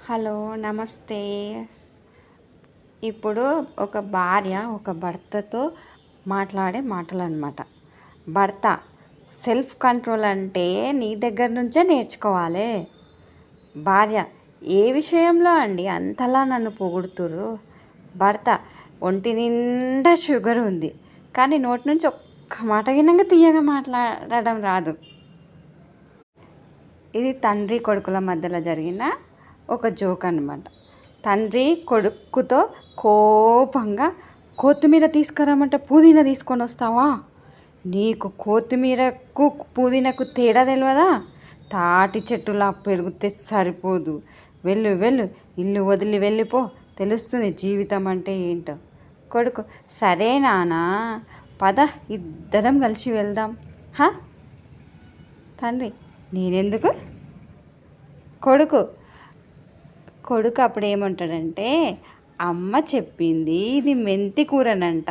Hello నమస్తే. ఇప్పుడు ఒక భార్య ఒక భర్తతో మాట్లాడే మాటలు అన్నమాట. భర్త సెల్ఫ్ కంట్రోల్ అంటే నీ దగ్గర నుంచే నేర్చుకోవాలి. భార్య ఏ విషయంలో అండి అంతలా నన్ను పొగుడుతుర్రు? భర్త ఒంటి నిండా షుగర్ ఉంది కానీ నోటి నుంచి ఒక్క మాట గినంగా తీయగా మాట్లాడడం రాదు. ఇది తండ్రి కొడుకుల మధ్యలో జరిగిన ఒక జోక్ అన్నమాట. తండ్రి కొడుకుతో కోపంగా కొత్తిమీర తీసుకురమ్మంటే పుదీనా తీసుకొని వస్తావా? నీకు కొత్తిమీరకు పుదీనాకు తేడా తెలియదా? తాటి చెట్టులా పెరిగితే సరిపోదు. వెళ్ళు వెళ్ళు, ఇల్లు వదిలి వెళ్ళిపో, తెలుస్తుంది జీవితం అంటే ఏంటో. కొడుకు సరే నానా, పద ఇద్దరం కలిసి వెళ్దాం. హా తండ్రి నేనెందుకు? కొడుకు కొడుకు అప్పుడు ఏమంటాడంటే, అమ్మ చెప్పింది ఇది మెంతి కూరనంట,